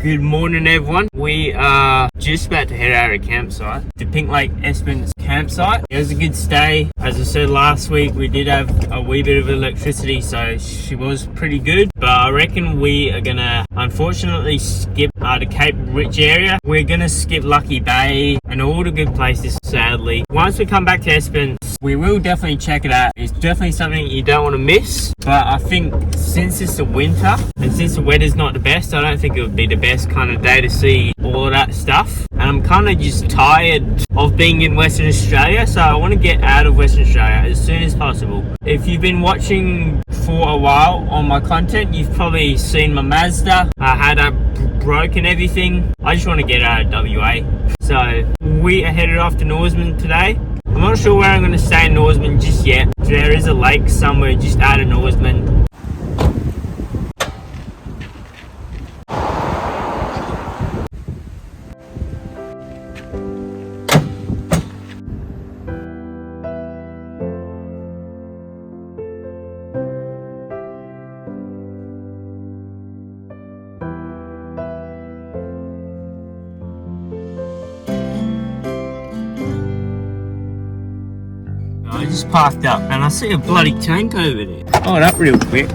Good morning, everyone. We are just about to head out of campsite, the Pink Lake Esperance campsite. It was a good stay. As I said last week, we did have a wee bit of electricity, so she was pretty good. But I reckon we are gonna unfortunately skip the Cape Rich area. We're gonna skip Lucky Bay and all the good places, sadly. Once we come back to Esperance, we will definitely check it out. It's definitely something you don't want to miss. But I think since it's the winter and since the weather's not the best, I don't think it would be the best kind of day to see all of that stuff. And I'm kind of just tired of being in Western Australia, so I want to get out of Western Australia as soon as possible. If you've been watching for a while on my content, you've probably seen my Mazda. I had a broken everything. I just want to get out of WA. So we are headed off to Norseman today. I'm not sure where I'm going to stay in Norseman just yet. There is a lake somewhere just out of Norseman. I just parked up and I see a bloody tank over there. Hold up real quick.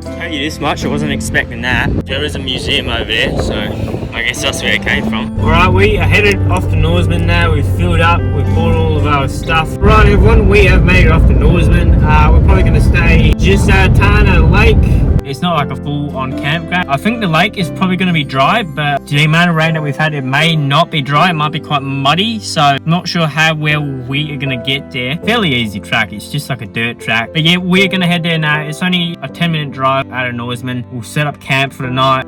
Tell you this much, I wasn't expecting that. There is a museum over there, so I guess that's where it came from. Alright, we are headed off to Norseman now. We've filled up, we've bought all of our stuff. Right everyone, we have made it off to Norseman. We're probably going to stay just outside a lake. It's not like a full-on campground. I think the lake is probably going to be dry, but the amount of rain that we've had, it may not be dry. It might be quite muddy, so I'm not sure how well we are going to get there. Fairly easy track. It's just like a dirt track. But yeah, we're going to head there now. It's only a 10-minute drive out of Norseman. We'll set up camp for the night.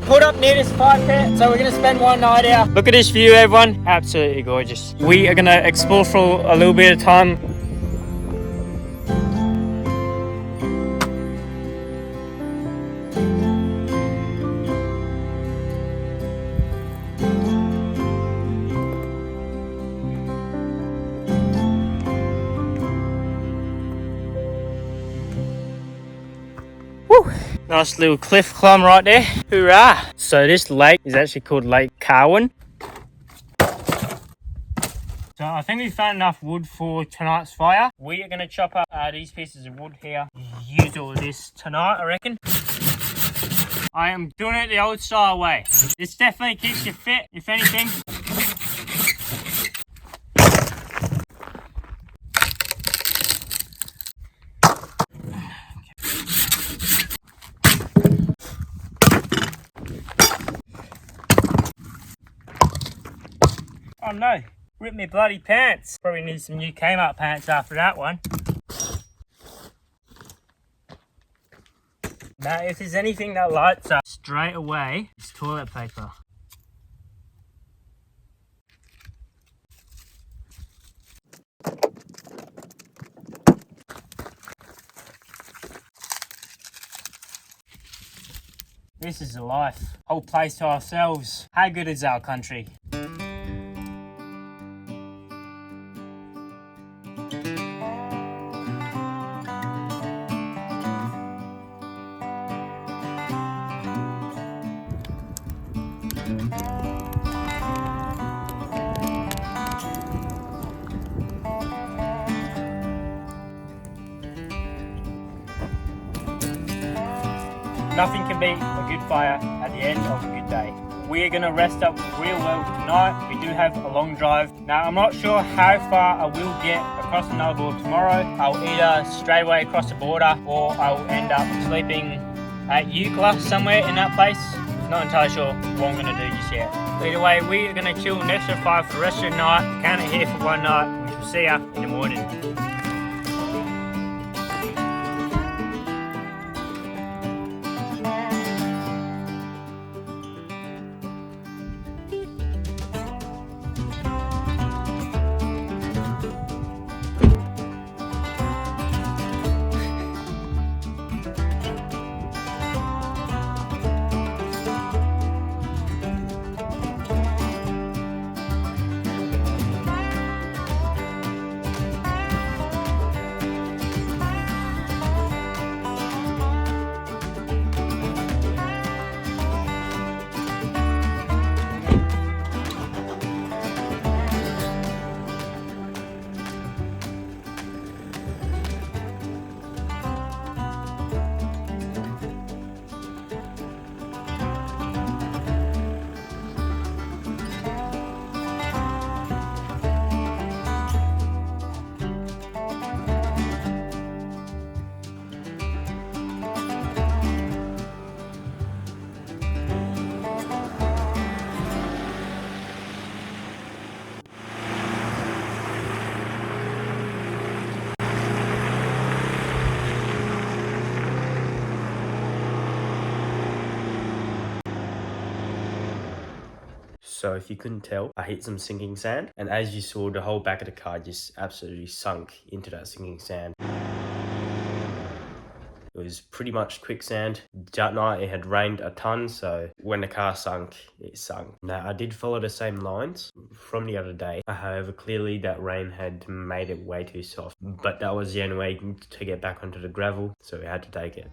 Put up near this fire pit, so we're going to spend one night out. Look at this view, everyone. Absolutely gorgeous. We are going to explore for a little bit of time. Woo! Nice little cliff climb right there. Hoorah! So this lake is actually called Lake Cowan. So I think we found enough wood for tonight's fire. We are going to chop up these pieces of wood here. Use all of this tonight, I reckon. I am doing it the old style way. This definitely keeps you fit, if anything. Oh no, ripped me bloody pants. Probably need some new Kmart pants after that one. Now if there's anything that lights up straight away, it's toilet paper. This is a life. Whole place to ourselves. How good is our country? Nothing can beat a good fire at the end of a good day. We are going to rest up real well tonight. We do have a long drive. Now I'm not sure how far I will get across the Nullarbor tomorrow. I'll either straight away across the border or I'll end up sleeping at Eucla somewhere in that place. Not entirely sure what I'm going to do just yet. Either way, we are going to chill next to 5 for the rest of the night. Count it here for one night. We shall see ya in the morning. So if you couldn't tell, I hit some sinking sand, and as you saw, the whole back of the car just absolutely sunk into that sinking sand. It was pretty much quicksand. That night it had rained a ton, so when the car sunk, it sunk. Now I did follow the same lines from the other day. However, clearly that rain had made it way too soft. But that was the only way to get back onto the gravel, so we had to take it.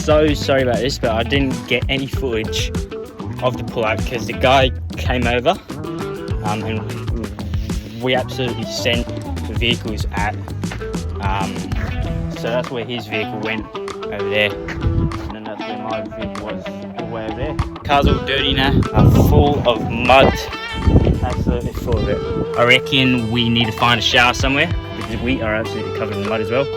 So sorry about this, but I didn't get any footage of the pull-out because the guy came over and we absolutely sent the vehicles at so that's where his vehicle went, over there, and then that's where my vehicle was, all the way over there. Car's all dirty now, full of mud, absolutely full of it. I reckon we need to find a shower somewhere because we are absolutely covered in mud as well.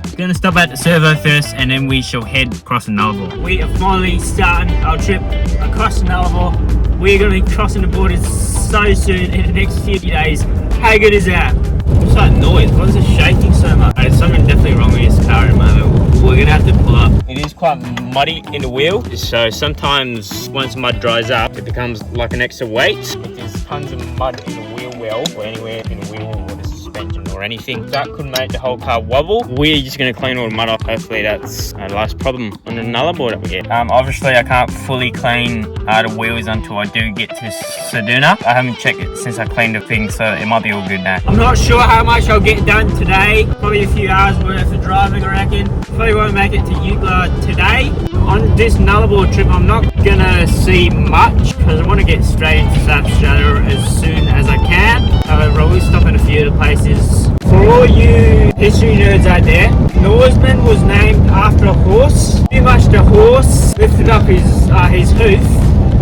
We're gonna stop at the servo first and then we shall head across the Nullarbor. We are finally starting our trip across the Nullarbor. We're gonna be crossing the border so soon in the next few days. How good is that? What's that noise? Why is it shaking so much? There's something definitely wrong with this car at the moment. We're gonna have to pull up. It is quite muddy in the wheel, so sometimes once mud dries up, it becomes like an extra weight. If there's tons of mud in the wheel well or anywhere in the wheel or the suspension or anything, that could make the whole car wobble. We're just going to clean all the mud off. Hopefully that's our last problem on the Nullarbor that we get. Obviously I can't fully clean the wheels until I do get to Seduna. I haven't checked it since I cleaned the thing, so it might be all good now. I'm not sure how much I'll get done today. Probably a few hours worth of driving, I reckon. Probably won't make it to Eucla today. On this Nullarbor trip I'm not going to see much because I want to get straight into South Australia as soon as I can. However, I will stop in a few of the places. For all you history nerds out there, Norseman was named after a horse. Pretty much the horse lifted up his hoof,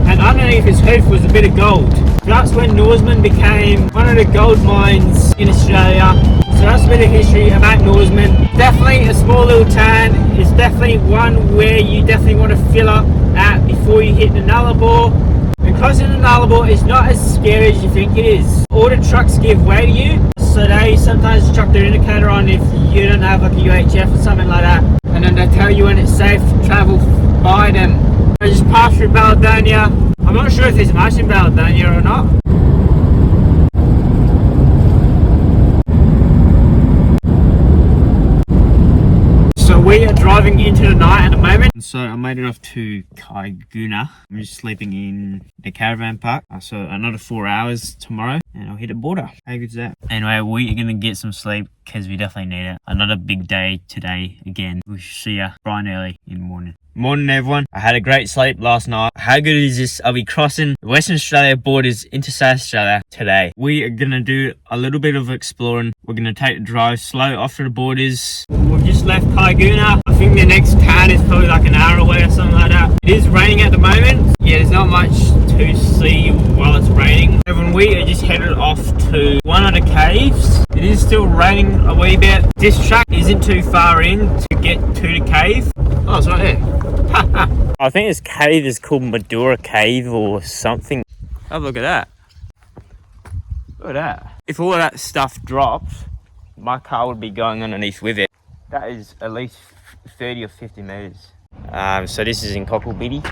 and underneath his hoof was a bit of gold. That's when Norseman became one of the gold mines in Australia. So that's a bit of history about Norseman. Definitely a small little town. It's definitely one where you definitely want to fill up at before you hit the Nullarbor. Because in the Nullarbor, it's not as scary as you think it is. All the trucks give way to you, so they sometimes chuck their indicator on if you don't have like a UHF or something like that, and then they tell you when it's safe to travel by them. I just passed through Baladonia. I'm not sure if there's much in Baladonia or not. So we are driving into the night at the moment. So I made it off to Kaiguna. I'm just sleeping in the caravan park. So another 4 hours tomorrow and I'll hit the border. How good's that? Anyway, we are gonna get some sleep because we definitely need it. Another big day today again. We should see ya bright and early in the morning. Morning everyone. I had a great sleep last night. How good is this? I'll be crossing the Western Australia borders into South Australia today. We are gonna do a little bit of exploring. We're gonna take the drive slow off to the borders. We've just left Kaiguna. I think the next town is probably like an hour away or something like that. It is raining at the moment. Yeah, there's not much to see while it's raining. Everyone, we are just headed off to one of the caves. It is still raining a wee bit. This track isn't too far in to get to the cave. Oh, it's right there. I think this cave is called Madura Cave or something. Oh, look at that. Look at that. If all of that stuff dropped, my car would be going underneath with it. That is at least 30 or 50 meters. So this is in Cocklebiddy.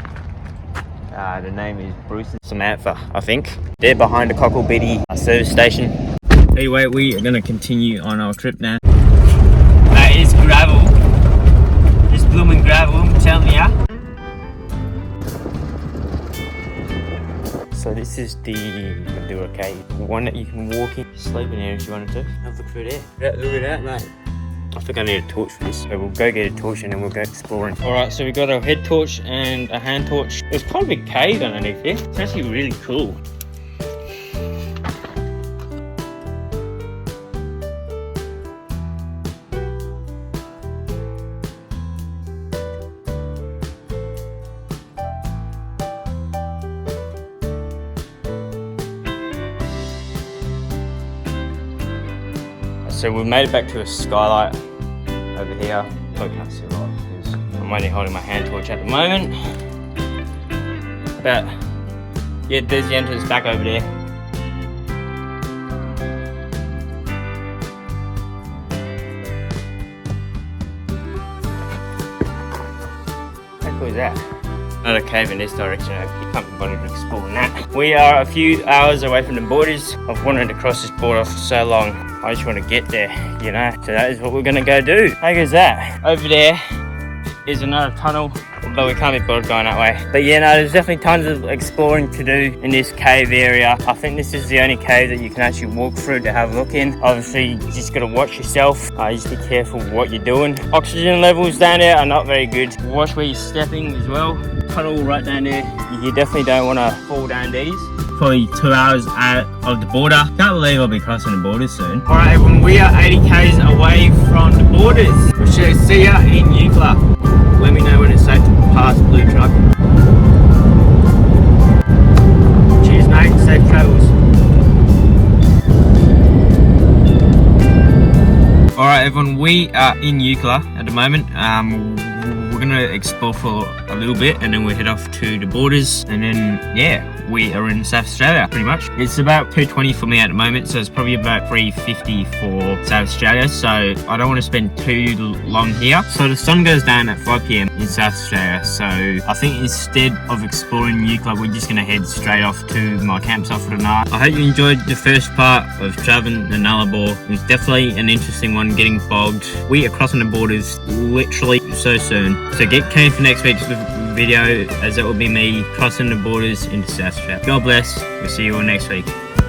The name is Bruce and Samantha, I think. They're behind the Cocklebiddy service station. Anyway, we are going to continue on our trip now. That is gravel. Just blooming gravel, I'm telling ya. So this is the Madura Cave. One that you can walk in, sleep in here if you wanted to. Have a look through there. Yeah, look at that, mate. I think I need a torch for this. So we'll go get a torch and then we'll go exploring. Alright, so we got a head torch and a hand torch. There's quite a big cave underneath here. It's actually really cool. So we made it back to a skylight over here. I can't see a lot because I'm only holding my hand torch at the moment. But yeah, there's the entrance back over there. How cool is that? Another cave in this direction. I can't be bothered exploring that. We are a few hours away from the borders. I've wanted to cross this border for so long. I just want to get there, you know. So that is what we're gonna go do. How goes that? Over there is another tunnel, although we can't be bothered going that way. But yeah, no, there's definitely tons of exploring to do in this cave area. I think this is the only cave that you can actually walk through to have a look in. Obviously, you just gotta watch yourself. Just be careful what you're doing. Oxygen levels down there are not very good. Watch where you're stepping as well. Tunnel right down there. You definitely don't want to fall down these. Probably 2 hours out of the border. Can't believe I'll be crossing the borders soon. Alright everyone, we are 80 k's away from the borders. We shall see ya in Eucla. Let me know when it's safe to pass Blue Truck. Cheers mate, safe travels. Alright everyone, we are in Eucla at the moment. We're gonna explore for a little bit and then we'll head off to the borders and then yeah, we are in South Australia pretty much. It's about 2:20 for me at the moment, so it's probably about 3:50 for South Australia, so I don't want to spend too long here. So the sun goes down at 5 PM in South Australia, so I think instead of exploring Eucla, we're just gonna head straight off to my campsite for the night. I hope you enjoyed the first part of traveling the Nullarbor. It was definitely an interesting one, getting bogged. We are crossing the borders literally so soon, so get keen for next week's video, as it will be me crossing the borders into South Australia. God bless. We'll see you all next week.